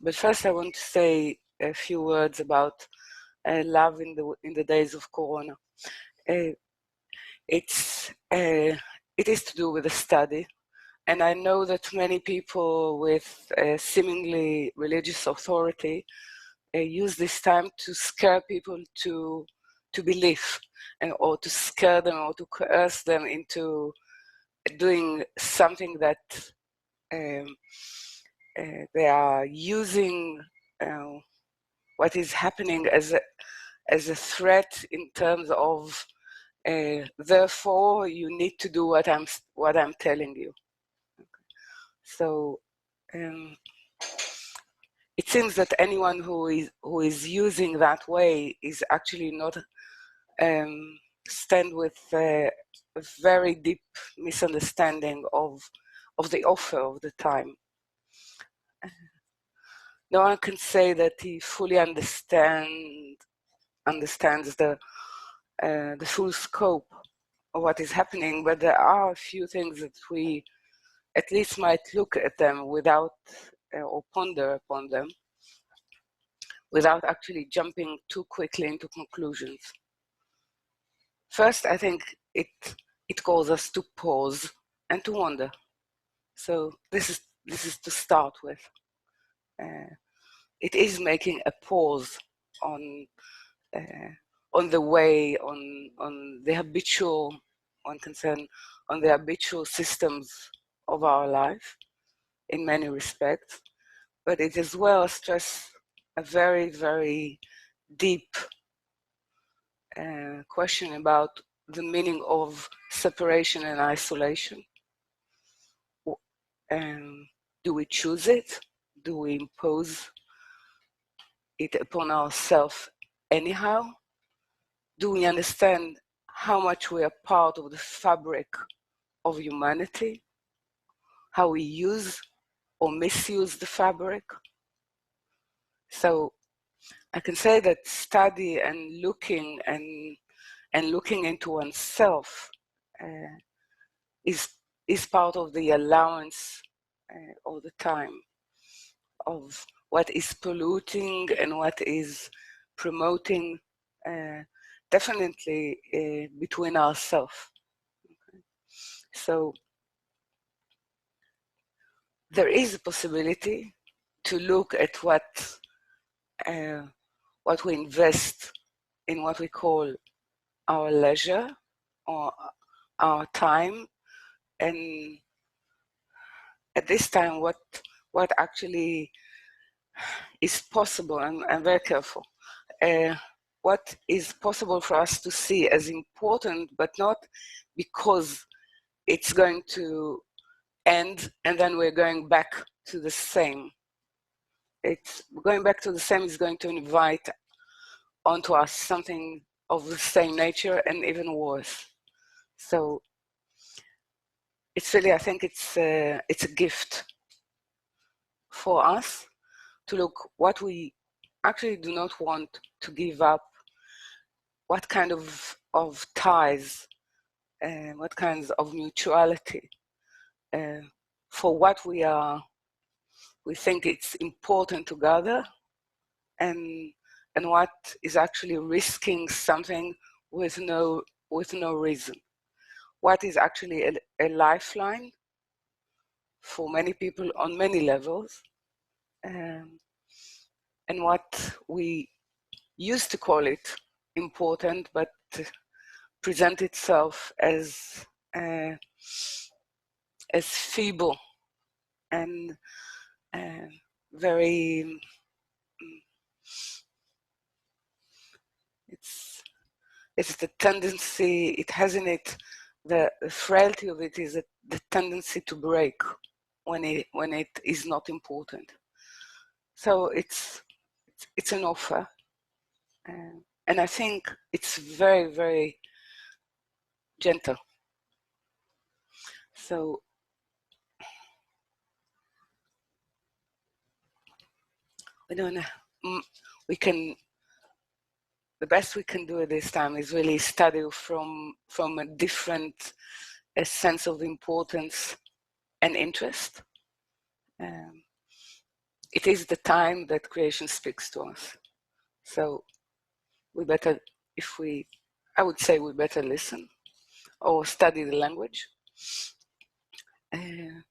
But first I want to say a few words about love in the days of Corona. It is to do with a study, and I know that many people with seemingly religious authority use this time to scare people to believe, or to scare them, or to coerce them into doing something that they are using what is happening as a threat in terms of therefore you need to do what I'm telling you. So it seems that anyone who is using that way is actually not stand with a very deep misunderstanding of the offer of the time. No one can say that he fully understands the full scope of what is happening, but there are a few things that we at least might look at them without or ponder upon them without actually jumping too quickly into conclusions. First, I think it calls us to pause and to wonder. So this is to start with. It is making a pause on the way, on the habitual, one concern, on the habitual systems of our life in many respects, but it as well stress a very, very deep question about the meaning of separation and isolation. Do we choose it? Do we impose it upon ourselves anyhow? Do we understand how much we are part of the fabric of humanity? How we use or misuse the fabric? So I can say that study and looking into oneself is part of the allowance all the time of what is polluting and what is promoting, definitely between ourselves. Okay. So there is a possibility to look at what we invest in what we call our leisure or our time, and at this time what actually is possible. I'm very careful. What is possible for us to see as important, but not because it's going to end and then we're going back to the same. It's going back to the same is going to invite onto us something of the same nature and even worse. So it's really, I think it's a gift for us to look what we actually do not want to give up, what kind of ties, what kinds of mutuality for what we think it's important to gather, and what is actually risking something with no reason. What is actually a lifeline for many people on many levels, and what we used to call it important, but present itself as feeble and very. It's the tendency it has in it. The frailty of it is the tendency to break when it is not important. So it's an offer, and I think it's very, very gentle. So we don't know. The best we can do at this time is really study from a different sense of importance and interest. it is the time that creation speaks to us. So we better, I would say we better listen or study the language. And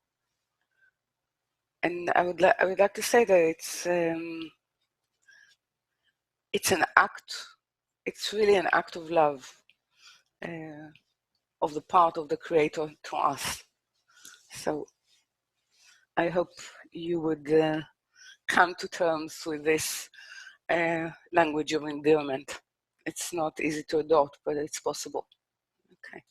I would like to say that it's an act. It's really an act of love of the part of the Creator to us. So I hope you would come to terms with this language of endearment. It's not easy to adopt, but it's possible. Okay.